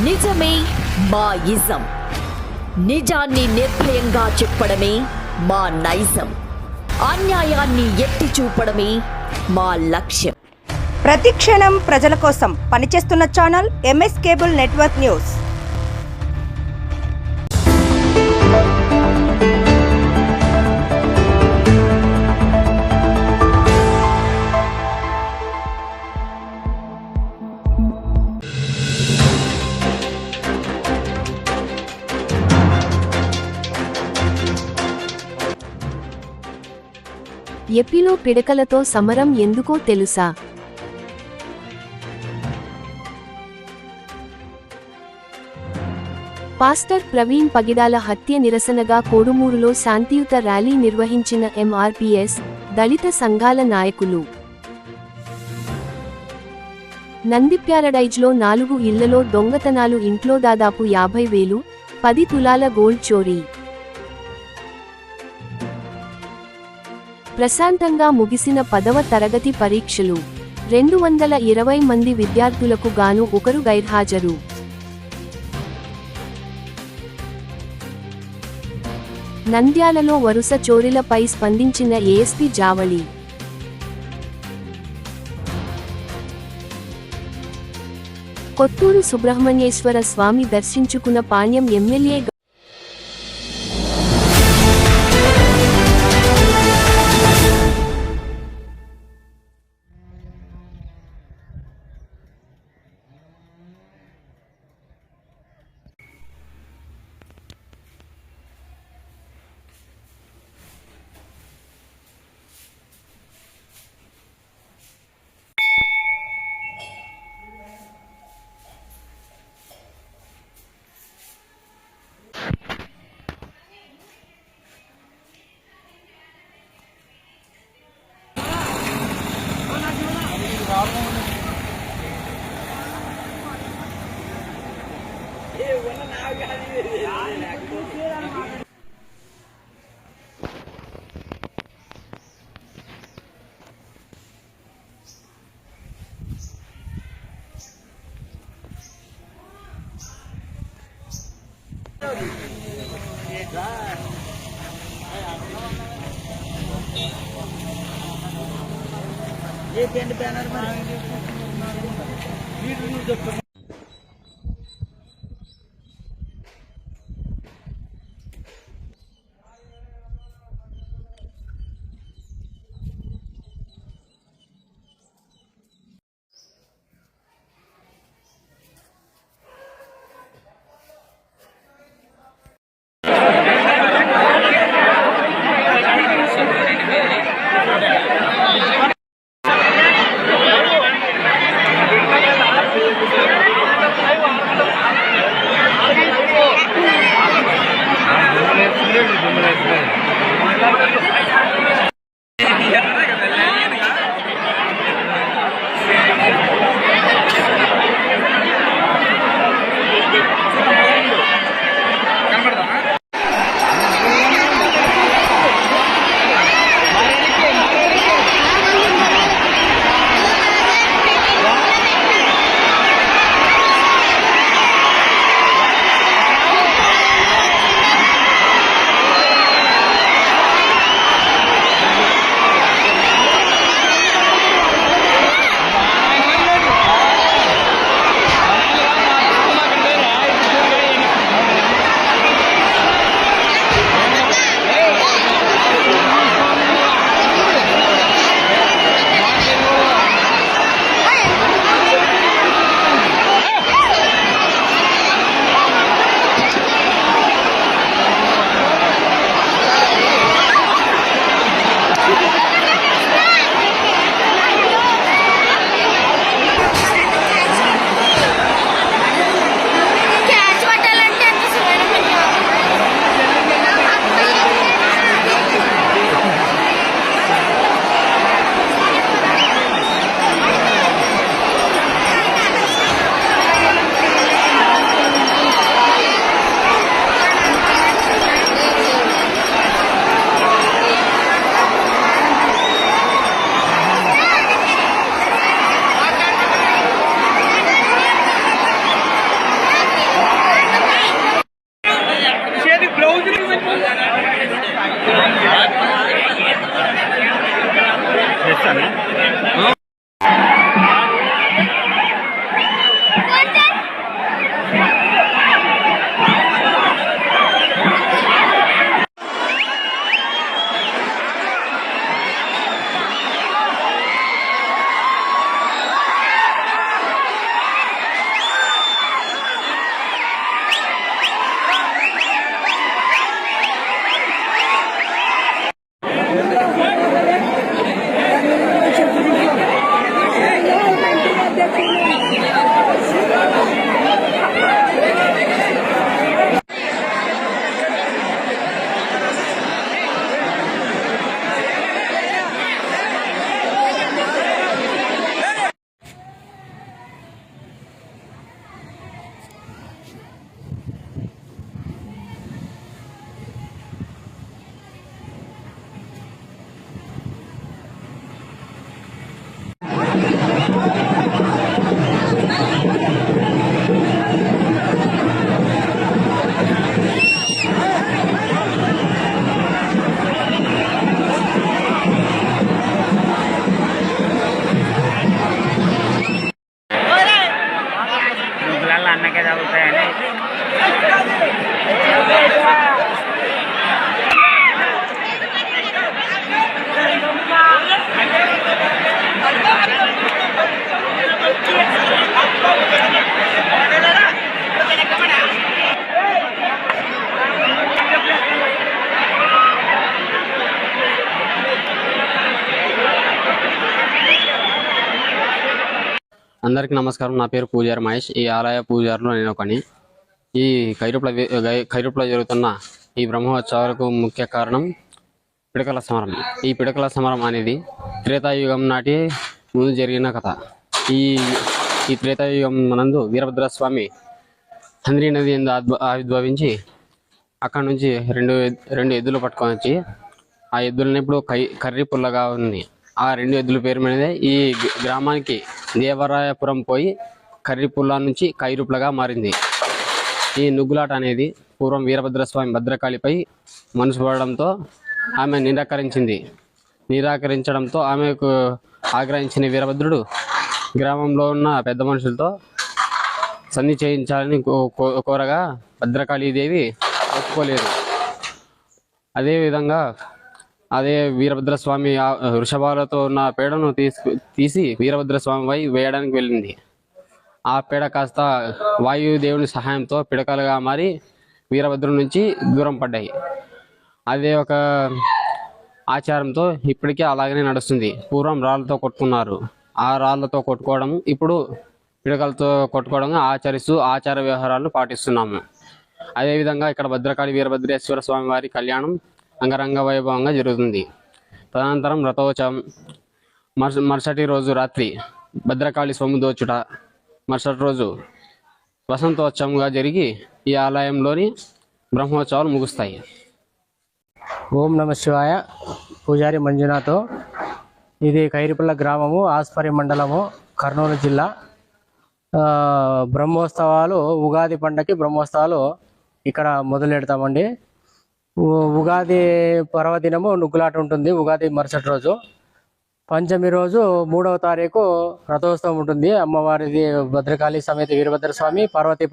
నిజమే మా ఇజం. నిజాన్ని నిర్భయంగా చెప్పడమే మా నైజం. అన్యాయాన్ని ఎత్తి చూపడమే మా లక్ష్యం. ప్రతి క్షణం ప్రజల కోసం పనిచేస్తున్న channel MS cable network news. ఏపీలో పిడకలతో సమరం ఎందుకో తెలుసా? పాస్టర్ ప్రవీణ్ పగిడాల హత్య నిరసనగా కోడుమూరులో శాంతియుత ర్యాలీ నిర్వహించిన ఎంఆర్పీఎస్, దళిత సంఘాల నాయకులు. నంది ప్యారడైజ్లో 4 ఇళ్లలో దొంగతనాలు, ఇంట్లో దాదాపు 50,000, 10 తులాల గోల్డ్ చోరీ. ప్రశాంతంగా ముగిసిన 10వ తరగతి పరీక్షలు. 220 మంది విద్యార్థులకు గాను 1 గైర్హాజరు. నంద్యాలలో వరుస చోరీలపై స్పందించిన ఏఎస్పీ జావళి. కొత్తూరు సుబ్రహ్మణ్యేశ్వర స్వామి దర్శించుకున్న పాణ్యం ఎమ్మెల్యే. ये पेंट बैनर में పిల్లలు అన్నకే తగ్గుతాయని. అందరికీ నమస్కారం. నా పేరు పూజారి మహేష్. ఈ ఆలయ పూజారిలో నేను ఒకని. ఈ ఖైరుప్లో జరుగుతున్న ఈ బ్రహ్మోత్సవాలకు ముఖ్య కారణం పిడకల సమరం. ఈ పిడకల సమరం అనేది త్రేతాయుగం నాటి ముందు జరిగిన కథ. ఈ త్రేతాయుగం నందు వీరభద్రస్వామి హంద్రీ నది ఆవిర్భవించి అక్కడ నుంచి రెండు ఎద్దులు పట్టుకొని వచ్చి ఆ ఎద్దులని ఇప్పుడు కర్రీ పుల్లగా ఉంది. ఆ రెండు ఎద్దుల పేరు మీదే ఈ గ్రామానికి దేవరాయపురం పోయి కర్రీపుల్లా నుంచి ఖైరుప్లగా మారింది. ఈ నుగ్గులాట అనేది పూర్వం వీరభద్రస్వామి భద్రకాళిపై మనసు పడడంతో ఆమె నిరాకరించడంతో ఆమెకు ఆగ్రహించిన వీరభద్రుడు గ్రామంలో ఉన్న పెద్ద మనుషులతో సంధి చేయించాలని కోరగా భద్రకాళీదేవి ఒప్పుకోలేదు. అదే వీరభద్రస్వామి వృషభాలతో ఉన్న పేడను తీసి వీరభద్రస్వామిపై వేయడానికి వెళ్ళింది. ఆ పేడ కాస్త వాయుదేవుని సహాయంతో పిడకలుగా మారి వీరభద్రుడి నుంచి దూరం పడ్డాయి. అదే ఒక ఆచారంతో ఇప్పటికీ అలాగనే నడుస్తుంది. పూర్వం రాళ్ళతో కొట్టుకున్నారు. ఆ రాళ్ళతో కొట్టుకోవడం ఇప్పుడు పిడకలతో కొట్టుకోవడం ఆచరిస్తూ ఆచార వ్యవహారాలను పాటిస్తున్నాము. అదేవిధంగా ఇక్కడ భద్రకాళి వీరభద్రేశ్వర స్వామి వారి కళ్యాణం అంగరంగ వైభవంగా జరుగుతుంది. తదనంతరం రథోత్సవం, మరుసటి రోజు రాత్రి భద్రకాళి సొమ్ము దోచుట, మరుసటి రోజు వసంతోత్సవంగా జరిగి ఈ ఆలయంలోని బ్రహ్మోత్సవాలు ముగుస్తాయి. ఓం నమ శివాయ. పూజారి మంజునాథ్. ఇది ఖైరుపుల్ల గ్రామము, ఆస్పరి మండలము, కర్నూలు జిల్లా. బ్రహ్మోత్సవాలు ఉగాది పండగకి బ్రహ్మోత్సవాలు ఇక్కడ మొదలెడతామండి. ఉగాది పర్వదినము నుగ్గులాట ఉంటుంది. ఉగాది మరుసటి రోజు పంచమి రోజు 3వ తారీఖు రథోత్సవం ఉంటుంది. అమ్మవారిది భద్రకాళి సమేత వీరభద్రస్వామి పార్వతీ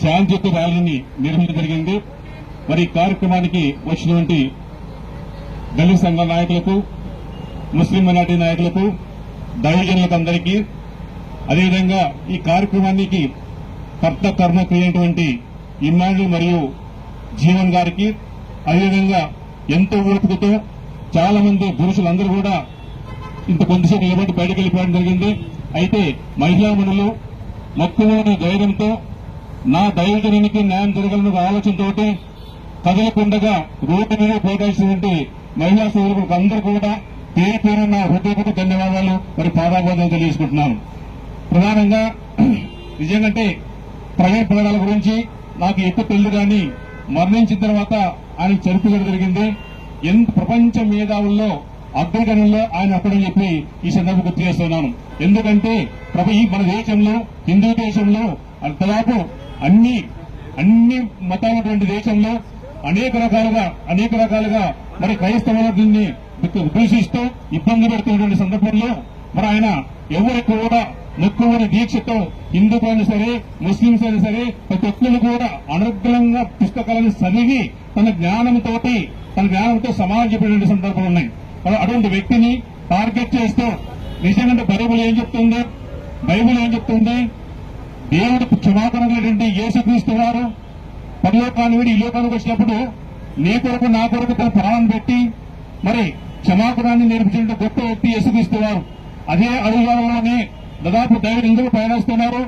శాంతియుత ర్యాలీని నిర్వహించడం జరిగింది. మరి ఈ కార్యక్రమానికి వచ్చినటువంటి దళిత సంఘ నాయకులకు, ముస్లిం మైనార్టీ నాయకులకు, దైవజనులకు అందరికీ, అదేవిధంగా ఈ కార్యక్రమానికి కర్త కర్మ క్రియటువంటి ఇమ్మానులు మరియు జీవన్ గారికి, అదేవిధంగా ఎంతో ఓపికతో చాలా మంది పురుషులందరూ కూడా ఇంత కొంతసేపు నిలబడి బయటకు వెళ్ళిపోవడం జరిగింది. అయితే మహిళా మనులు మొక్కులోని ధైర్యంతో నా దైవజనునికి న్యాయం జరగాలన్న ఆలోచనతో కదలకుండగా రోడ్డు మీద పోటాల్సినటువంటి మహిళా సోదరులకు అందరూ కూడా పేరు పేరు నా హృదయపూర్వక ధన్యవాదాలు మరి పాదాభివందనలు తెలియజేసుకుంటున్నాను. ప్రధానంగా నిజంగా ప్రైవేట్ పథకాల గురించి నాకు ఎక్కువ తెలియదు, కానీ మరణించిన తర్వాత ఆయన చరిత్ర జరిగింది. ఎంత ప్రపంచ మేధావుల్లో అగ్రగణంలో ఆయన అక్కడని చెప్పి ఈ సందర్భం గుర్తు చేస్తున్నాను. ఎందుకంటే మన దేశంలో, హిందూ దేశంలో దాదాపు అన్ని మతాలటువంటి దేశంలో అనేక రకాలుగా మరి క్రైస్తవులని దూషిస్తూ ఇబ్బంది పెడుతున్నటువంటి సందర్భంలో మరి ఆయన ఎవరికి కూడా మొక్కువని దీక్షతో హిందువులైనా సరే, ముస్లింస్ అయినా సరే, ప్రతి ఒక్కరు కూడా అనుగ్రహంగా పుస్తకాలను చదివి తన జ్ఞానంతో సమాజం చెప్పినటువంటి సందర్భాలు ఉన్నాయి. అటువంటి వ్యక్తిని టార్గెట్ చేస్తూ నిజంగా బైబుల్ ఏం చెప్తుంది? దేవుడు క్షమాపణటువంటి యేసుక్రీస్తు వారు పరలోకాన్ని విడి ఈ లోకానికి వచ్చినప్పుడు నీ కొరకు నా కొరకు తన ప్రాణం పెట్టి మరి క్షమాపణాన్ని నేర్పించిన గొప్ప వ్యక్తి యేసుక్రీస్తు వారు. అదే అడుగులోనే దాదాపు దైవం ఎందుకు ప్రయాణిస్తున్నారు,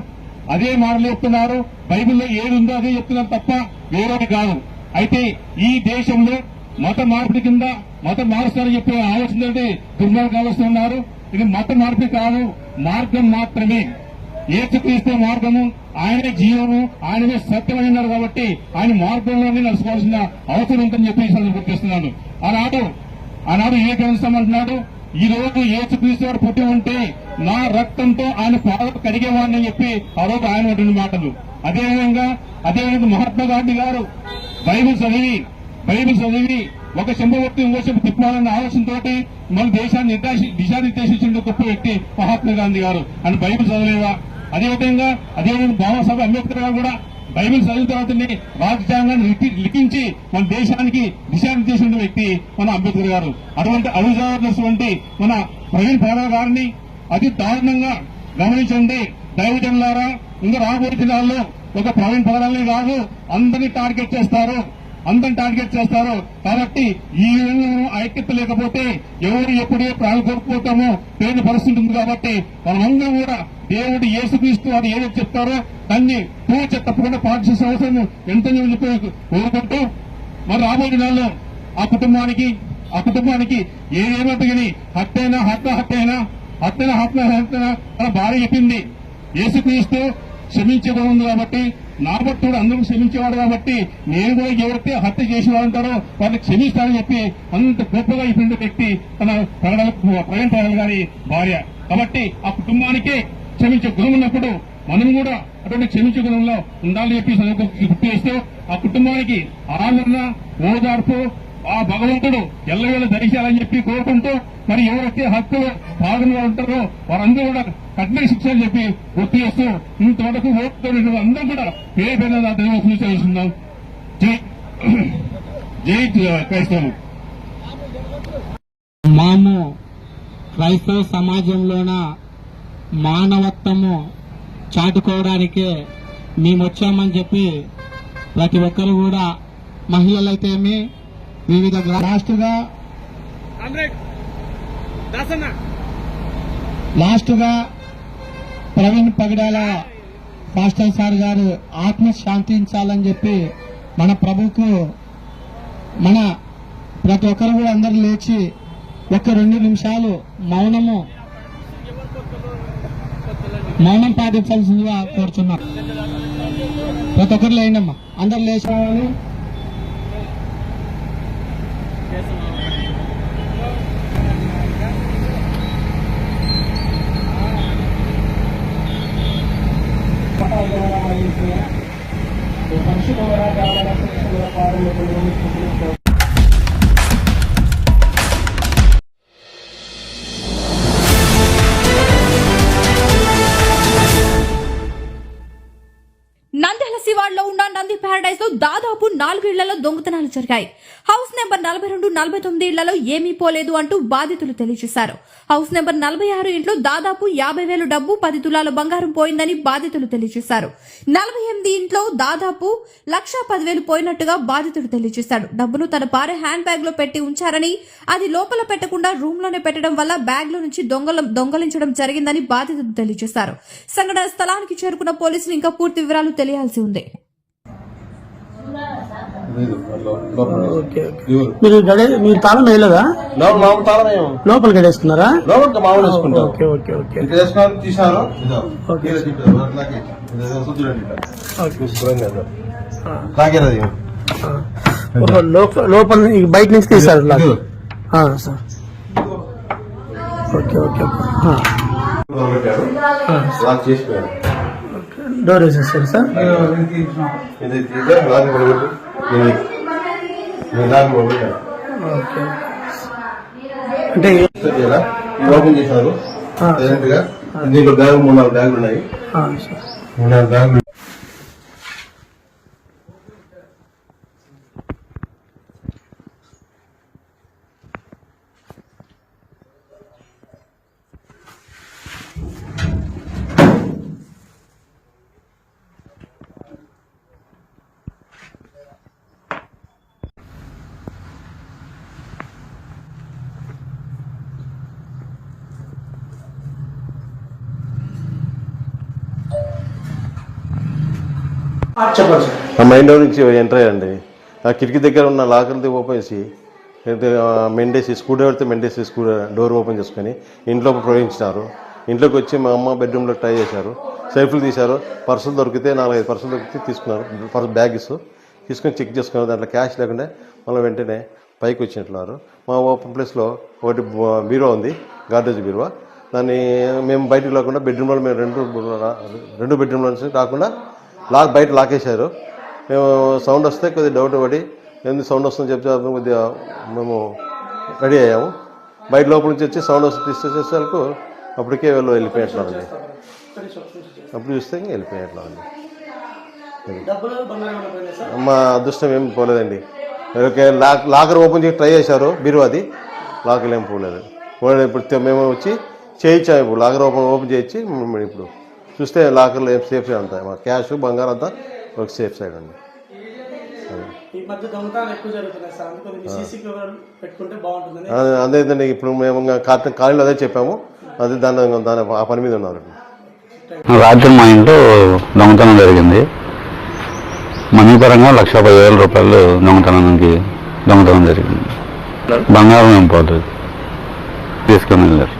అదే మాటలు చెప్తున్నారు. బైబిల్లో ఏది ఉందో అదే చెప్తున్నారు తప్ప వేరేది కాదు. అయితే ఈ దేశంలో మత మార్పిడి కింద మతం మారుస్తారని చెప్పే ఆలోచన దుర్మార్గం ఆలోచిస్తున్నారు. ఇది మత మార్పిడి కాదు, మార్గం మాత్రమే. యేసుక్రీస్తు మార్గము, ఆయనే జీవము, ఆయననే సత్యం అని ఉన్నారు. కాబట్టి ఆయన మార్గంలోనే నడుచుకోవాల్సిన అవసరం ఉందని చెప్పి గుర్తిస్తున్నాను. ఆనాడు ఏ గ్రంథమంటున్నాడు, ఈ రోజు యేసుక్రీస్తు వారు పుట్టి ఉంటే నా రక్తంతో ఆయన పాదకు కడిగేవాడిని చెప్పి ఆ రోజు ఆయన మాటలు. అదేవిధంగా మహాత్మా గాంధీ గారు బైబిల్ చదివి ఒక చెంబవత్తి ఇంకో చెంబు తిప్పాలన్న ఆలోచనతోటి మన దేశాన్ని దిశానిర్దేశించిన గొప్ప వ్యక్తి మహాత్మా గాంధీ గారు. అని బైబిల్ చదవలేవా? అదేవిధంగా బాబాసాహెబ్ అంబేద్కర్ గారు కూడా బైబిల్ చదివిన తర్వాతనే రాజ్యాంగాన్ని లిఖించి మన దేశానికి దిశానిర్దేశించిన వ్యక్తి మన అంబేద్కర్ గారు. అటువంటి అడుగుజారున్నటువంటి మన ప్రవీణ్ పగడాల గారిని అతి దారుణంగా గమనించండి దైవజనులారా. ఇంకా రాబోయే దినాల్లో ఒక ప్రవీణ్ పగడాలని కాదు అందరినీ టార్గెట్ చేస్తారు. కాబట్టి ఈ ఐక్యత లేకపోతే ఎవరు ఎప్పుడే ప్రాణాలు కోల్పోతామో తెలియని పరిస్థితి ఉంది. కాబట్టి మనమందరం కూడా దేవుడు యేసుక్రీస్తు వారు ఏదైతే చెప్తారో దాన్ని తప్పకుండా పాటించే అవసరం ఎంతని చెప్పి కోరుకుంటూ మరి రాబోయే దినాల్లో ఆ కుటుంబానికి ఏదేమంటే హత్యైనా తన భార్య చెప్పింది యేసుక్రీస్తు క్షమించేవాడు ఉంది కాబట్టి నా భక్తుడు అందరూ క్షమించేవాడు కాబట్టి నేను కూడా ఎవరైతే హత్య చేసేవాడు ఉంటారో వాళ్ళని క్షమిస్తానని చెప్పి అంత గొప్పగా ఇప్పుడు వ్యక్తి తన ప్రవీణ్ పగడాల గారి భార్య. కాబట్టి ఆ కుటుంబానికే క్షమించే గుణం ఉన్నప్పుడు మనం కూడా అటువంటి క్షమించే గుణంలో ఉండాలని చెప్పి గుర్తు చేస్తూ ఆ కుటుంబానికి ఆదరణ ఓదార్పు ఆ భగవంతుడు ఎల్లవేళ ధరించాలని చెప్పి కోరుకుంటూ మరి ఎవరైతే హక్కులు భాగంగా ఉంటారో వారందరూ కూడా కఠిన శిక్షలు చెప్పి గుర్తు చేస్తూ ఇంతవరకు ఓటుతో అందరూ కూడా పేరు తెలుసుకుందాం. జై క్రైస్తవులు. మాము క్రైస్తవ సమాజంలోన మానవత్వము చాటుకోవడానికే మేము వచ్చామని చెప్పి ప్రతి ఒక్కరు కూడా మహిళలైతేమి వివిధ లాస్ట్గా ప్రవీణ్ పగడాల పాస్టర్ సార్ గారు ఆత్మ శాంతించాలని చెప్పి మన ప్రభుకు మన ప్రతి ఒక్కరు కూడా అందరూ లేచి ఒక 2 నిమిషాలు మౌనం పాటించాల్సిందిగా కోరుచున్నాం. ప్రతి ఒక్కరు లేండమ్మా, అందరు లేచి రావాలి. నంద్యాల శివార్లో ఉన్న నంది ప్యారడైజ్ లో దాదాపు 4 ఇళ్లలో దొంగతనాలు జరిగాయి. హౌస్ నెంబర్ 42, 49 ఇళ్లలో ఏమీ పోలేదు అంటూ బాధితులు తెలియజేశారు. హౌస్ నెంబర్ 46 ఇంట్లో దాదాపు 50,000 డబ్బు 10 తులాల బంగారం పోయిందని బాధితులు తెలియజేశారు. 48 ఇంట్లో దాదాపు 1,10,000 పోయినట్టుగా బాధితుడు తెలియజేశాడు. డబ్బును తన భార్య హ్యాండ్ బ్యాగ్ లో పెట్టి ఉంచారని, అది లోపల పెట్టకుండా రూమ్ లోనే పెట్టడం వల్ల బ్యాగ్ లో నుంచి దొంగలించడం జరిగిందని బాధితులు తెలియజేశారు. సంఘటన స్థలానికి చేరుకున్న పోలీసులు ఇంకా పూర్తి వివరాలు తెలియాల్సి ఉంది. మీరు తాళం వేయలేదా? లోపల గడేసుకున్నారా? లోపల బయట నుంచి తీసారు సార్. ఓకే డోర్ వేసేస్తారు సార్. అంటే ఓపెన్ చేశారు. దీంట్లో బ్యాగ్ 3-4 బ్యాగులు ఉన్నాయి. 3-4 బ్యాగులు. మైండ్ నుంచి ఎంటర్ అయ్యండి. ఆ కిటికీ దగ్గర ఉన్న లాకర్ది ఓపెన్ చేసి మెండేసి స్క్రూ డ్రైవర్తో డోర్ ఓపెన్ చేసుకొని ఇంట్లో ప్రవేశించినారు. ఇంట్లోకి వచ్చి మా అమ్మ బెడ్రూమ్లో ట్రై చేశారు. సెల్ఫ్లు తీశారు. పర్సులు దొరికితే 4-5 పర్సులు దొరికితే తీసుకున్నారు. బ్యాగ్స్ తీసుకొని చెక్ చేసుకున్నారు. దాంట్లో క్యాష్ లేకుండా మళ్ళీ వెంటనే పైకి వచ్చినట్లున్నారు. మా ఓపెన్ ప్లేస్లో ఒకటి బీరో ఉంది, గార్డేజ్ బీరో. దాన్ని మేము బయటకు లేకుండా బెడ్రూమ్లో మేము రెండు బెడ్రూమ్లో నుంచి రాకుండా బయట లాకేశారు. మేము సౌండ్ వస్తే కొద్దిగా డౌట్ పడి ఎందుకు సౌండ్ వస్తుందని చెప్తే కొద్దిగా మేము రెడీ అయ్యాము. బయట లోపల నుంచి వచ్చి సౌండ్ వస్తే తీసేసేసరికి అప్పటికే వెళ్ళిపోయేట్లాండి. అప్పుడు చూస్తే ఇంకా వెళ్ళిపోయేట్లాండి. మా అదృష్టం ఏం పోలేదండి. లాకర్ ఓపెన్ చేసి ట్రై చేశారు, బీరువాది లాకర్ ఏం పోలేదు. ఇప్పుడు మేము వచ్చి చేయించాము. ఇప్పుడు లాకర్ ఓపెన్ చేయించి ఇప్పుడు చూస్తే లాకర్లో ఏం సేఫ్ సైడ్ అంతా మా క్యాష్ బంగారం అంతా ఒక సేఫ్ సైడ్ అండి. అదేదండి, ఇప్పుడు మేము కాలేజీలో అదే చెప్పాము, అదే దాని ఆ పని మీద ఉన్నారు. రాత్రి మా ఇంట్లో దొంగతనం జరిగింది. మనీ పరంగా 1,10,000 రూపాయలు దొంగతనం జరిగింది. బంగారం ఏం పోలేదు, తీసుకొని వెళ్ళారు.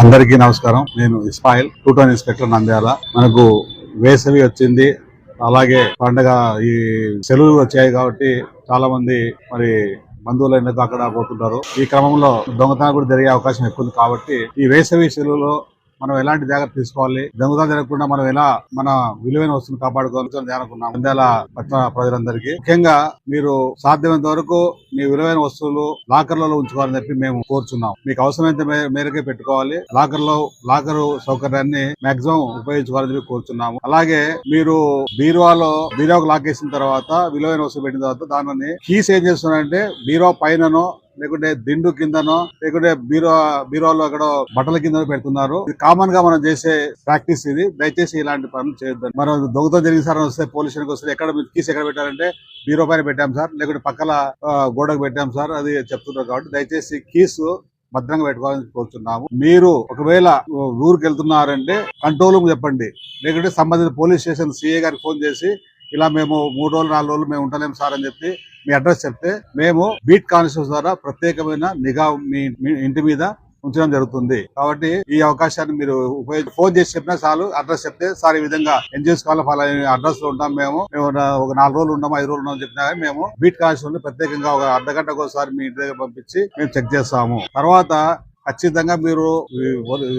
అందరికీ నమస్కారం. నేను ఇస్మాయిల్, 2 టౌన్ ఇన్స్పెక్టర్, నంద్యాల. మనకు వేసవి వచ్చింది, అలాగే పండగ ఈ సెలవులు వచ్చాయి కాబట్టి చాలా మంది మరి బంధువులైనకు అక్కడ పోతుంటారు. ఈ క్రమంలో దొంగతనం కూడా జరిగే అవకాశం ఎక్కువ ఉంది. కాబట్టి ఈ వేసవి సెలవులో మనం ఎలాంటి జాగ్రత్త తీసుకోవాలి, దొంగతనం జరగకుండా మనం ఎలా మన విలువైన వస్తువులు కాపాడుకోవాలని అనుకున్నాం. నంద్యాల పట్టణ ప్రజలందరికీ ముఖ్యంగా మీరు సాధ్యమైనంత వరకు మీ విలువైన వస్తువులు లాకర్లలో ఉంచుకోవాలని చెప్పి మేము కోరుచున్నాం. మీకు అవసరమైనంత మేరకే పెట్టుకోవాలి. లాకరు సౌకర్యాన్ని మాక్సిమం ఉపయోగించుకోవాలని చెప్పి కోరుచున్నాము. అలాగే మీరు బీరువాకు లాక్ వేసిన తర్వాత విలువైన వస్తువు పెట్టిన తర్వాత దానిని కీస్ ఏం చేస్తున్నారంటే బీరువా పైననో లేకుంటే దిండు కిందనో లేకుంటే బీరువాలో అక్కడ బట్టల కింద పెడుతున్నారు. ఇది కామన్ గా మనం చేసే ప్రాక్టీస్ ఇది. దయచేసి ఇలాంటి పనులు చేయొద్దు. మనం దొంగతనం జరిగిన సార్ వస్తే పోలీస్ స్టేషన్కి వస్తే ఎక్కడ కీస్ ఎక్కడ పెట్టారంటే బీరో పైన పెట్టాం సార్, లేకుంటే పక్కల గోడకు పెట్టాం సార్, అది చెప్తున్నారు. కాబట్టి దయచేసి కీస్ భద్రంగా పెట్టుకోవాలని కోరుతున్నాము. మీరు ఒకవేళ ఊరికి వెళ్తున్నారంటే కంట్రోల్ రూమ్ చెప్పండి, లేకుంటే సంబంధిత పోలీస్ స్టేషన్ సిఐ గారికి ఫోన్ చేసి ఇలా మేము 3 రోజులు 4 రోజులు మేము ఉంటలేము సార్ అని చెప్పి మీ అడ్రస్ చెప్తే మేము బీట్ కానిస్టేబుల్స్ ద్వారా ప్రత్యేకమైన నిఘా మీ ఇంటి మీద ఉంచడం జరుగుతుంది. కాబట్టి ఈ అవకాశాన్ని మీరు ఫోన్ చేసి చెప్పినా చాలు, అడ్రస్ చెప్తే సార్ ఈ విధంగా ఎన్జిఓస్ కావాలి ఫాలో అడ్రస్ లో ఉంటాం, మేము ఒక 4 రోజులు ఉన్నాము 5 రోజులు ఉన్నామని చెప్పినా మేము బీట్ కానిస్టేబుల్ ప్రత్యేకంగా ఒక అర్ధగంటకు ఒకసారి మీ ఇంటి దగ్గర పంపించి మేము చెక్ చేస్తాము. తర్వాత ఖచ్చితంగా మీరు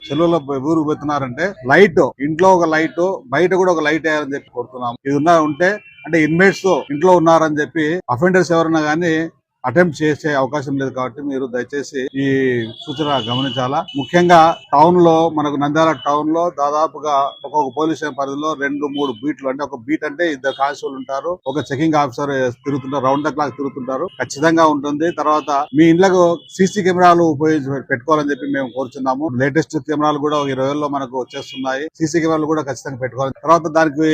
సెలవులో ఊరు పెడుతున్నారంటే లైట్, ఇంట్లో ఒక లైట్, బయట కూడా ఒక లైట్ వేయాలని చెప్పి కోరుతున్నాము. ఇది ఉంటే అంటే ఇన్మేట్స్ ఇంట్లో ఉన్నారని చెప్పి అఫెండర్స్ ఎవరన్నా కానీ అటెంప్ట్ చేసే అవకాశం లేదు. కాబట్టి మీరు దయచేసి ఈ సూచన గమనించాలా. ముఖ్యంగా టౌన్ లో మనకు నంద్యాల టౌన్ లో దాదాపుగా ఒక్కొక్క పోలీస్ స్టేషన్ పరిధిలో 2-3 బీట్లు, అంటే ఒక బీట్ అంటే 2 కానిస్టేబుల్ ఉంటారు, ఒక చెకింగ్ ఆఫీసర్ తిరుగుతుంటారు, రౌండ్ ద క్లాక్ తిరుగుతుంటారు, ఖచ్చితంగా ఉంటుంది. తర్వాత మీ ఇండ్లకు సీసీ కెమెరాలు పెట్టుకోవాలని చెప్పి మేము కోరుచున్నాము. లేటెస్ట్ కెమెరాలు కూడా 20 లో మనకు వచ్చేస్తున్నాయి. సీసీ కెమెరాలు కూడా ఖచ్చితంగా పెట్టుకోవాలి. తర్వాత దానికి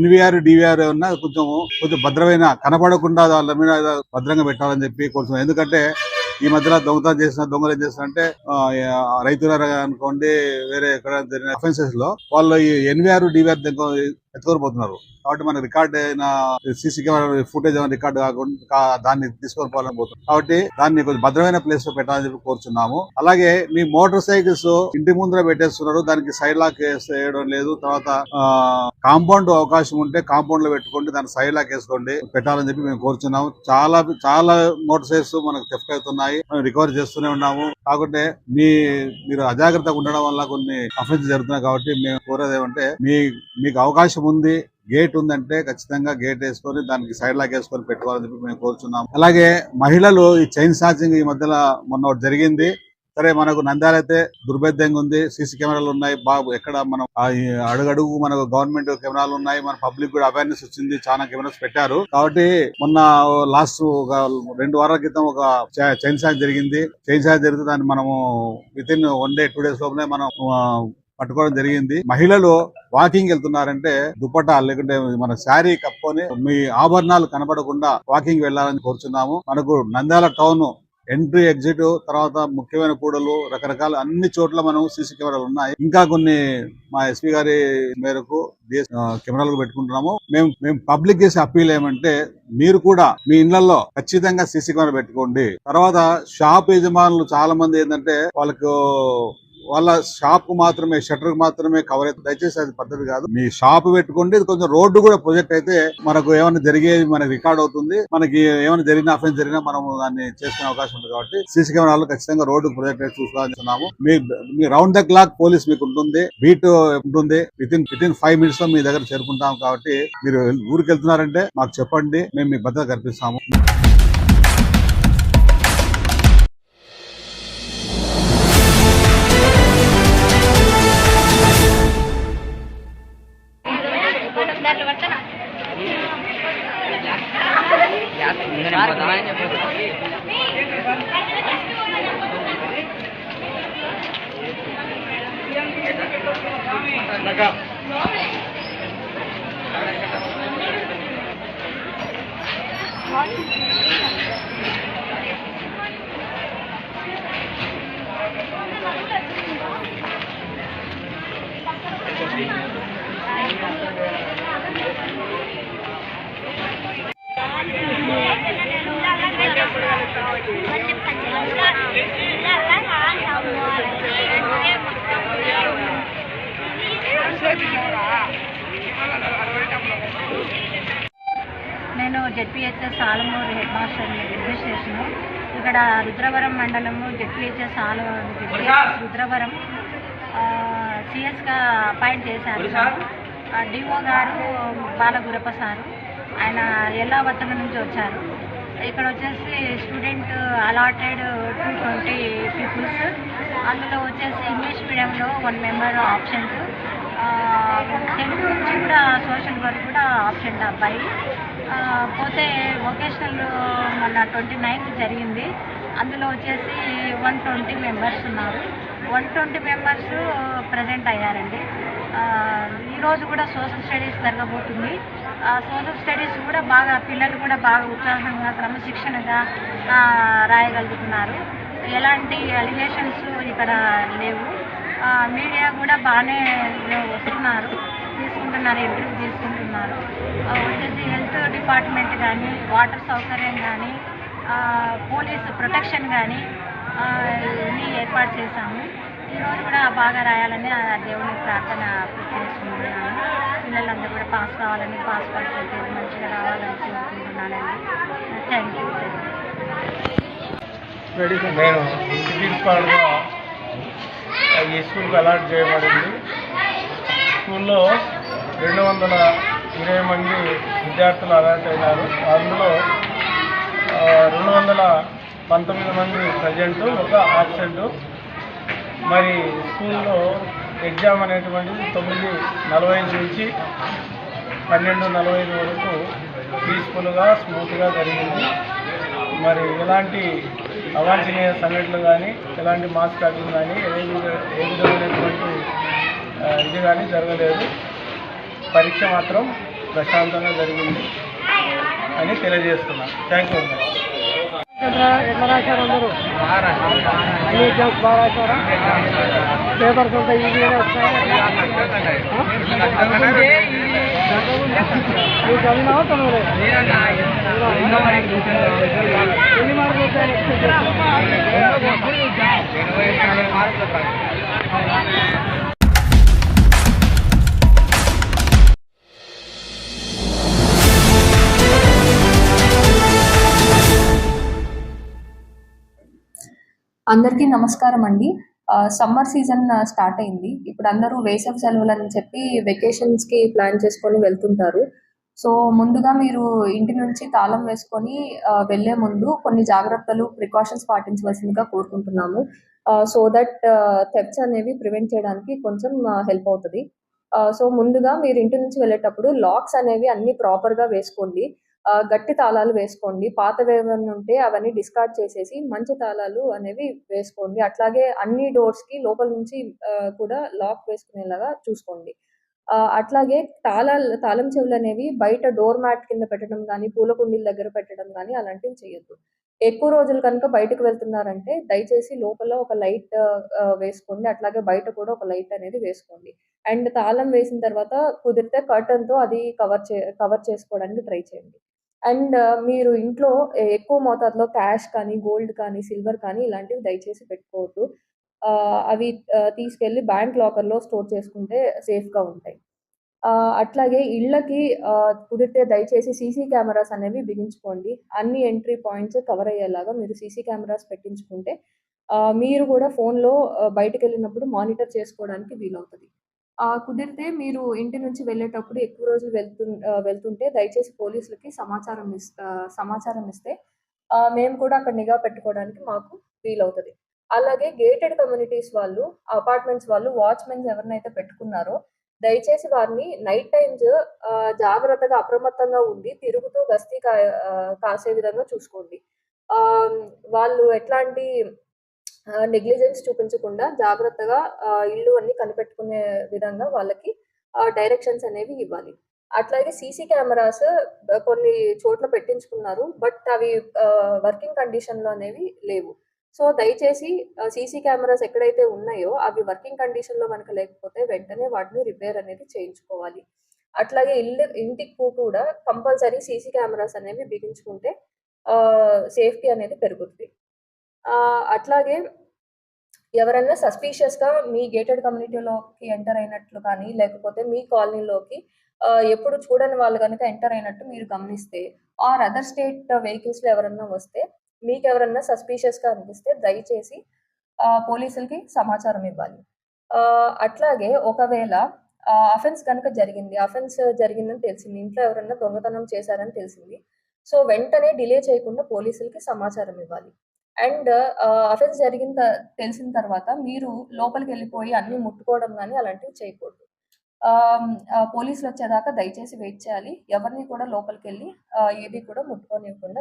NVR DVR ఉన్నా కొంచెం భద్రమైన కనపడకుండా వాళ్ళ మీద భద్రంగా పెట్టాలని చెప్పి కొంచెం. ఎందుకంటే ఈ మధ్యలో దొంగతనం చేసిన దొంగలు ఏం చేస్తారంటే రైతులు అనుకోండి వేరే ఎక్కడ జరిగిన అఫెన్సెస్ లో వాళ్ళు ఈ NVR DVR ఎత్తుకొని పోతున్నారు. కాబట్టి మనకు రికార్డ్ అయిన సీసీ కెమెరా ఫుటేజ్ రికార్డు కాకుండా దాన్ని తీసుకొని పోవాలని పోతుంది. కాబట్టి దాన్ని కొంచెం భద్రమైన ప్లేస్ లో పెట్టాలని చెప్పి కోరుచున్నాము. అలాగే మీ మోటార్ సైకిల్స్ ఇంటి ముందర పెట్టేస్తున్నారు, దానికి సైడ్ లాక్ వేయడం లేదు. తర్వాత కాంపౌండ్ అవకాశం ఉంటే కాంపౌండ్ లో పెట్టుకోండి, దాన్ని సైడ్ లాక్ వేసుకోండి, పెట్టాలని చెప్పి మేము కోరుచున్నాము. చాలా మోటార్ సైకిల్స్ మనకు థెఫ్ట్ అవుతున్నాయి, మనం రికవర్ చేస్తూనే ఉన్నాము. కాకుంటే మీరు అజాగ్రత్తగా ఉండడం వల్ల కొన్ని అఫెన్స్ జరుగుతున్నాయి. కాబట్టి మేము కోరేది ఏమంటే మీకు అవకాశం ఉంది, గేట్ ఉందంటే ఖచ్చితంగా గేట్ వేసుకొని దానికి సైడ్ లాక్ వేసుకొని పెట్టుకోవాలని చెప్పి మేము కోరుచున్నాం. అలాగే మహిళలు ఈ చైన్ స్నాచింగ్ ఈ మధ్యలో మొన్న జరిగింది. సరే మనకు నంద్యాల అయితే దుర్భేద్యంగా ఉంది, సీసీ కెమెరాలు ఉన్నాయి, ఎక్కడ మనం అడుగడుగు మనకు గవర్నమెంట్ కెమెరాలు ఉన్నాయి, మన పబ్లిక్ కూడా అవేర్నెస్ వచ్చింది, చాలా కెమెరాస్ పెట్టారు. కాబట్టి మొన్న లాస్ట్ ఒక 2 వారాల క్రితం ఒక చైన్ స్నాచ్ జరిగింది. చైన్ స్నాచ్ జరిగితే దాన్ని మనము వితిన్ 1 day 2 days లోపలే మనం పట్టుకోవడం జరిగింది. మహిళలు వాకింగ్ వెళ్తున్నారంటే దుపట్టా లేకుంటే మన శారీ కప్పుకొని మీ ఆభరణాలు కనబడకుండా వాకింగ్ వెళ్లాలని కోరుచున్నాము. మనకు నంద్యాల టౌన్ ఎంట్రీ ఎగ్జిట్ తర్వాత ముఖ్యమైన కూడలు రకరకాల అన్ని చోట్ల మనం సీసీ కెమెరాలు ఉన్నాయి. ఇంకా కొన్ని మా ఎస్పీ గారి మేరకు కెమెరాలు పెట్టుకుంటున్నాము. మేము పబ్లిక్ చేసే అప్పీల్ ఏమంటే మీరు కూడా మీ ఇళ్లలో ఖచ్చితంగా సీసీ కెమెరా పెట్టుకోండి. తర్వాత షాప్ యజమానులు చాలా మంది ఏంటంటే వాళ్ళ షాప్ కు మాత్రమే, షట్టర్ కు మాత్రమే కవర్ అయితే దయచేసి అది పద్ధతి కాదు. మీ షాప్ పెట్టుకోండి, కొంచెం రోడ్డు కూడా ప్రొజెక్ట్ అయితే మనకు ఏమైనా జరిగేది మనకి రికార్డ్ అవుతుంది. మనకి ఏమైనా జరిగిన అఫెన్స్ జరిగినా మనం దాన్ని చేసుకునే అవకాశం ఉంది. కాబట్టి సీసీ కెమెరాలు ఖచ్చితంగా రోడ్డు ప్రొజెక్ట్ అయితే చూస్తున్నాము. మీ రౌండ్ ద క్లాక్ పోలీస్ మీకు ఉంటుంది, బీట్ ఉంటుంది. వితిన్ 5 minutes లో మీ దగ్గర చేరుకుంటాం. కాబట్టి మీరు ఊరికి వెళ్తున్నారంటే మాకు చెప్పండి, మేము మీ భద్రత కల్పిస్తాము. నేను ZPHS Alamuru head master administration. ఇక్కడ రుద్రవరం మండలము జెడ్పీహెచ్ఎస్ రుద్రవరం సిఎస్గా అపాయింట్ చేశారు. డిఓ గారు బాలగురప్ప సారు, ఆయన ఎల్లావత్తన నుంచి వచ్చారు. ఇక్కడ వచ్చేసి స్టూడెంట్ అలాటెడ్ 220 పీపుల్స్. అందులో వచ్చేసి ఇంగ్లీష్ మీడియంలో 1 member ఆబ్సెంట్, తెలుగు నుంచి కూడా సోషల్ వర్క్ కూడా ఆబ్సెంట్ అబ్బాయి. పోతే వొకేషనల్ మన 29th జరిగింది. అందులో వచ్చేసి 120 members ఉన్నారు. 120 members ప్రజెంట్ అయ్యారండి. ఈరోజు కూడా సోషల్ స్టడీస్ జరగబోతుంది. సోషల్ స్టడీస్ కూడా బాగా పిల్లలు కూడా బాగా ఉత్సాహంగా క్రమశిక్షణగా రాయగలుగుతున్నారు. ఎలాంటి అలిగేషన్స్ ఇక్కడ లేవు. మీడియా కూడా బాగానే వస్తున్నారు, తీసుకుంటున్నారు, ఇంటర్వ్యూ తీసుకుంటున్నారు. వచ్చేసి హెల్త్ డిపార్ట్మెంట్ కానీ, వాటర్ సౌకర్యం కానీ, పోలీస్ ప్రొటెక్షన్ కానీ ఇవన్నీ ఏర్పాటు చేశాము. ఈరోజు కూడా బాగా రాయాలని దేవుని ప్రార్థన చేసుకుంటున్నాను. పిల్లలందరూ కూడా పాస్ కావాలని, పాస్ పర్సెంటేజ్ మంచిగా రావాలని కోరుకుంటున్నానండి. Thank you. నేను ప్రిన్సిపాల్గా ఈ స్కూల్కి అలాట్ చేయబడింది. స్కూల్లో 220 మంది విద్యార్థులు అలాట్ అయినారు. అందులో 219 మంది ప్రజెంటు, ఒక ఆబ్సెంటు. మరి స్కూల్లో ఎగ్జామ్ అనేటువంటిది 9:45 నుంచి 12:45 వరకు పీస్ఫుల్గా స్మూత్గా జరిగింది. మరి ఎలాంటి అవాంఛనీయ సంఘటనలు కానీ, ఎలాంటి మాస్ కటింగ్ కానీ, ఏ విధమైనటువంటి ఇది కానీ జరగలేదు. పరీక్ష మాత్రం ప్రశాంతంగా జరిగింది అని తెలియజేస్తున్నాను. Thank you. ఎట్లా రాశారు అందరూ? అన్ని ఎగ్జామ్స్ బాగా రాశారా? పేపర్స్ అంతా ఈజీగానే వస్తాయా? నువ్వు చదివినావా చదవలేదు? ఎన్ని మార్కులు వచ్చాయని ఎక్స్పెక్ట్ చేస్తున్నావు? అందరికీ నమస్కారం అండి. సమ్మర్ సీజన్ స్టార్ట్ అయింది. ఇప్పుడు అందరూ వేసవి సెలవులు అని చెప్పి వెకేషన్స్కి ప్లాన్ చేసుకొని వెళ్తుంటారు. సో ముందుగా మీరు ఇంటి నుంచి తాళం వేసుకొని వెళ్ళే ముందు కొన్ని జాగ్రత్తలు, ప్రికాషన్స్ పాటించవలసిందిగా కోరుకుంటున్నాము. సో దట్ థెఫ్ట్స్ అనేవి ప్రివెంట్ చేయడానికి కొంచెం హెల్ప్ అవుతుంది. సో ముందుగా మీరు ఇంటి నుంచి వెళ్ళేటప్పుడు లాక్స్ అనేవి అన్ని ప్రాపర్గా వేసుకోండి. గట్టి తాళాలు వేసుకోండి. పాతవి ఏమైనా ఉంటే అవన్నీ డిస్కార్డ్ చేసేసి మంచి తాళాలు అనేవి వేసుకోండి. అట్లాగే అన్ని డోర్స్కి లోపల నుంచి కూడా లాక్ వేసుకునేలాగా చూసుకోండి. అట్లాగే తాళం చెవులు అనేవి బయట డోర్ మ్యాట్ కింద పెట్టడం కానీ, పూల కుండీల దగ్గర పెట్టడం కానీ అలాంటివి చేయొద్దు. ఎక్కువ రోజులు కనుక బయటకు వెళ్తున్నారంటే దయచేసి లోపల ఒక లైట్ వేసుకోండి. అట్లాగే బయట కూడా ఒక లైట్ అనేది వేసుకోండి. అండ్ తాళం వేసిన తర్వాత కుదిరితే కర్టన్తో అది కవర్ చేసుకోవడానికి ట్రై చేయండి. అండ్ మీరు ఇంట్లో ఎక్కువ మోతాదులో క్యాష్ కానీ, గోల్డ్ కానీ, సిల్వర్ కానీ ఇలాంటివి దయచేసి పెట్టుకోవద్దు. అవి తీసుకెళ్ళి బ్యాంక్ లాకర్లో స్టోర్ చేసుకుంటే సేఫ్గా ఉంటాయి. అట్లాగే ఇళ్ళకి కుదిరితే దయచేసి సీసీ కెమెరాస్ అనేవి బిగించుకోండి. అన్ని ఎంట్రీ పాయింట్స్ కవర్ అయ్యేలాగా మీరు సీసీ కెమెరాస్ పెట్టించుకుంటే మీరు కూడా ఫోన్లో బయటకెళ్ళినప్పుడు మానిటర్ చేసుకోవడానికి వీలవుతుంది. కుదిరితే మీరు ఇంటి నుంచి వెళ్ళేటప్పుడు ఎక్కువ రోజులు వెళ్తుంటే దయచేసి పోలీసులకి సమాచారం ఇస్తే మేము కూడా అక్కడ నిఘా పెట్టుకోవడానికి మాకు వీలవుతుంది. అలాగే గేటెడ్ కమ్యూనిటీస్ వాళ్ళు, అపార్ట్మెంట్స్ వాళ్ళు వాచ్మెన్స్ ఎవరినైతే పెట్టుకున్నారో దయచేసి వారిని నైట్ టైమ్స్ జాగ్రత్తగా అప్రమత్తంగా ఉండి తిరుగుతూ గస్తీ కాసే విధంగా చూసుకోండి. వాళ్ళు ఎట్లాంటి నెగ్లిజెన్స్ చూపించకుండా జాగ్రత్తగా ఇల్లు అన్ని కనిపెట్టుకునే విధంగా వాళ్ళకి డైరెక్షన్స్ అనేవి ఇవ్వాలి. అట్లాగే సీసీ కెమెరాస్ కొన్ని చోట్ల పెట్టించుకున్నారు, బట్ అవి వర్కింగ్ కండిషన్లో అనేవి లేవు. సో దయచేసి సీసీ కెమెరాస్ ఎక్కడైతే ఉన్నాయో అవి వర్కింగ్ కండిషన్లో కనుక లేకపోతే వెంటనే వాటిని రిపేర్ అనేది చేయించుకోవాలి. అట్లాగే ఇంటికి కూడా కంపల్సరీ సీసీ కెమెరాస్ అనేవి బిగించుకుంటే సేఫ్టీ అనేది పెరుగుతుంది. అట్లాగే ఎవరైనా సస్పీషియస్గా మీ గేటెడ్ కమ్యూనిటీలోకి ఎంటర్ అయినట్లు కానీ లేకపోతే మీ కాలనీలోకి ఎప్పుడు చూడని వాళ్ళు కనుక ఎంటర్ అయినట్టు మీరు గమనిస్తే ఆర్ అదర్ స్టేట్ వెహికల్స్లో ఎవరన్నా వస్తే మీకు ఎవరన్నా సస్పీషియస్గా అనిపిస్తే దయచేసి పోలీసులకి సమాచారం ఇవ్వాలి. అట్లాగే ఒకవేళ అఫెన్స్ కనుక జరిగిందని తెలిసింది, ఇంట్లో ఎవరన్నా దొంగతనం చేశారని తెలిసింది, సో వెంటనే డిలే చేయకుండా పోలీసులకి సమాచారం ఇవ్వాలి. అండ్ అఫెన్స్ తెలిసిన తర్వాత మీరు లోపలికి వెళ్ళిపోయి అన్ని ముట్టుకోవడం కానీ అలాంటివి చేయకూడదు. పోలీసులు వచ్చేదాకా దయచేసి వెయిట్ చేయాలి. ఎవరిని కూడా లోపలికి వెళ్ళి ఏది కూడా ముట్టుకోనివ్వకుండా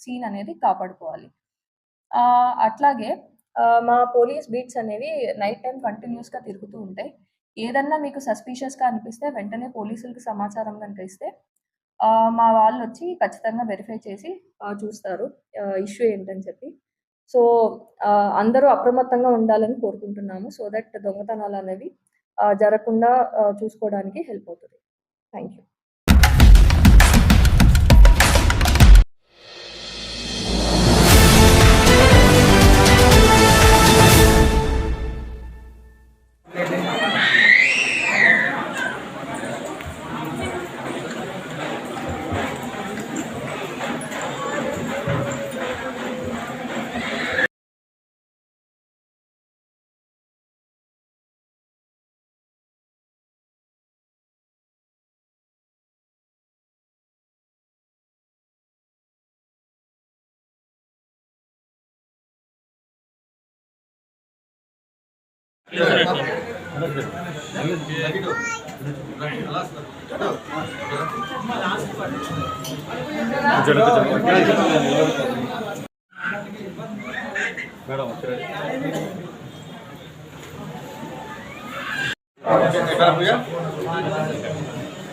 సీన్ అనేది కాపాడుకోవాలి. అట్లాగే మా పోలీస్ బీట్స్ అనేవి నైట్ టైం కంటిన్యూస్గా తిరుగుతూ ఉంటాయి. ఏదన్నా మీకు సస్పీషియస్గా అనిపిస్తే వెంటనే పోలీసులకి సమాచారం కనుక ఇస్తే మా వాళ్ళు వచ్చి ఖచ్చితంగా వెరిఫై చేసి చూస్తారు ఇష్యూ ఏంటని చెప్పి. సో అందరూ అప్రమత్తంగా ఉండాలని కోరుకుంటున్నాము, సో దట్ దొంగతనాలు అనేవి జరగకుండా చూసుకోవడానికి హెల్ప్ అవుతుంది. Thank you.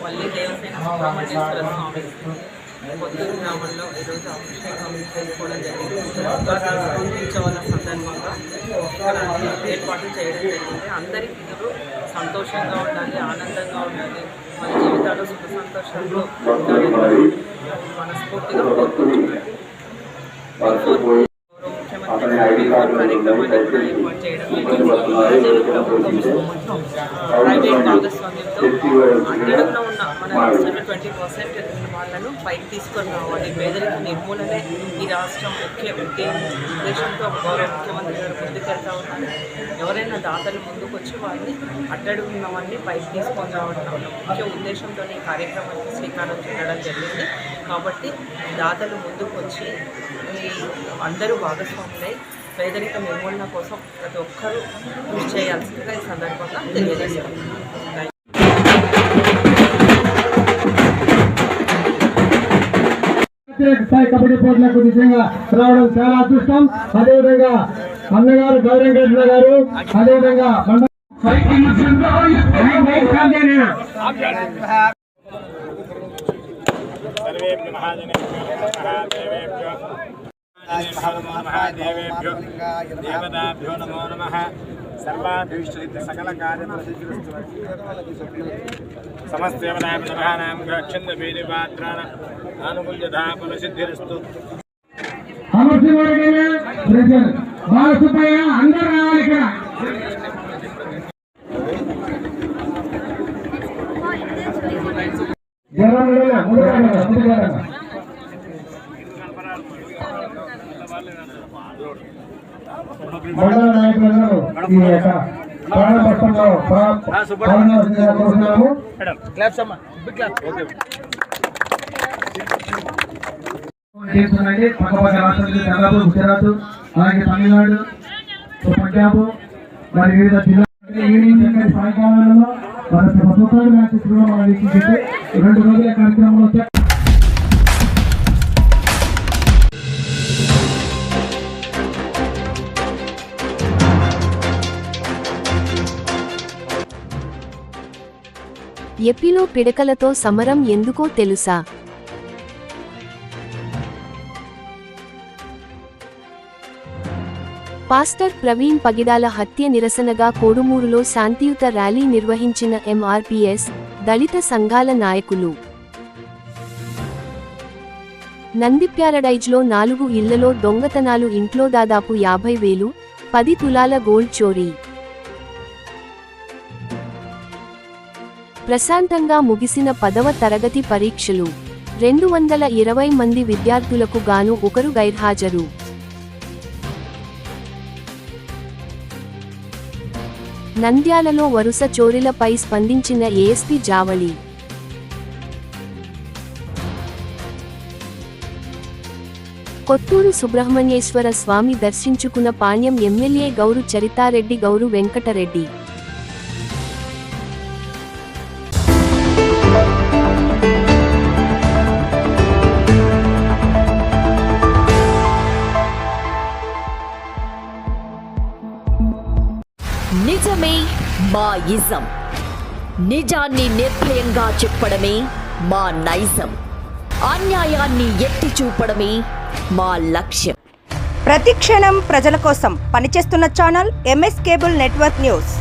వల్లి దేవసేన సుబ్రహ్మణ్యేశ్వర స్వామి పొత్తూరు గ్రామంలో ఈరోజు అభిషేకం చేసుకోవడం జరిగింది. ఉత్సవాల సందర్భంగా ఇక్కడ ఏర్పాట్లు చేయడం జరిగింది. అందరి పిల్లలు సంతోషంగా ఉండాలి, ఆనందంగా ఉండాలి, మన జీవితాల్లో సుఖ సంతోషంలో ఉండాలని మనస్ఫూర్తిగా కోరుకుంటున్నాను. ముఖ్యమంత్రి కార్యక్రమాన్ని కూడా ఏర్పాటు చేయడం జరిగింది. ప్రైవేట్ భాగస్వామ్యంతో అట్టడుగున ఉన్న మన రాష్ట్రంలో 20% వాళ్ళను పైకి తీసుకొని రావాలి. పేదరిక నిర్మూలనే ఈ రాష్ట్రం ముఖ్య ఉద్దేశంతో గౌరవ ముఖ్యమంత్రి గారు ముందుకెళ్తా ఉన్నారు. ఎవరైనా దాతలు ముందుకు వచ్చి వారిని అట్టడుగున్న వారిని పైకి తీసుకొని రావడం ముఖ్య ఉద్దేశంతో ఈ కార్యక్రమానికి శ్రీకారం చుట్టడం జరిగింది. కాబట్టి దాతలు ముందుకు వచ్చి అందరూ భాగస్వాములై పేదరిక నిర్మూలన కోసం ప్రతి ఒక్కరూ కృషి చేయాల్సిందిగా ఈ సందర్భంగా తెలియజేశారు. కబడ్డీ పోటీలకు నిజంగా రావడం చాలా అదృష్టం. అదేవిధంగా అన్నగారు గౌరవ గారు, అదేవిధంగా దేవతాభ్యో నమో నమః. సర్వాభీష్ట సకల కార్యసిద్ధిరస్తు. సమస్తేవనాం నమః గ్రక్షంద వేది పాత్రాన ఆనుకూల్యతా ఫలసిద్ధిరస్తు. బాలసుబ్బయ్య అందరూ రావాలి ఇక్కడ. మండల నాయకులందరూ ఈ యొక్క ప్రారంభోత్సవంలో పాల్గొనవలసిందిగా కోరుతున్నాము. చేస్తున్నాయి పక్కపక్క రాష్ట్రాలు దాదాపు గుజరాత్, అలాగే తమిళనాడు, పంజాబ్, మరి వివిధ జిల్లాల ఈవినింగ్ సాయంకాలంలో మన ప్రభుత్వాలు మ్యాచెస్ కూడా మనం వీక్షించే 2 రోజుల కార్యక్రమంలో ఏపీలో పిడకలతో సమరం ఎందుకో తెలుసా? పాస్టర్ ప్రవీణ్ పగిడాల హత్య నిరసనగా కోడుమూరులో శాంతియుత ర్యాలీ నిర్వహించిన ఎంఆర్పీఎస్, దళిత సంఘాల నాయకులు. నంది ప్యారడైజ్లో 4 ఇళ్లలో దొంగతనాలు, ఇంట్లో దాదాపు 50,000, 10 తులాల గోల్డ్ చోరీ. ప్రశాంతంగా ముగిసిన 10వ తరగతి పరీక్షలు. 220 మంది విద్యార్థులకు గాను 1 గైర్హాజరు. నంద్యాలలో వరుస చోరీలపై స్పందించిన ఏఎస్పీ జావళి. కొత్తూరు సుబ్రహ్మణ్యేశ్వర స్వామి దర్శించుకున్న పాణ్యం ఎమ్మెల్యే గౌరు చరితారెడ్డి, గౌరు వెంకటరెడ్డి. నిజమే మా ఇజం. నిజాన్ని నిర్భయంగా చెప్పడమే మా నైజం. అన్యాయాన్ని ఎత్తి చూపడమే మా లక్ష్యం. ప్రతి క్షణం ప్రజల కోసం పనిచేస్తున్న channel MS cable network news.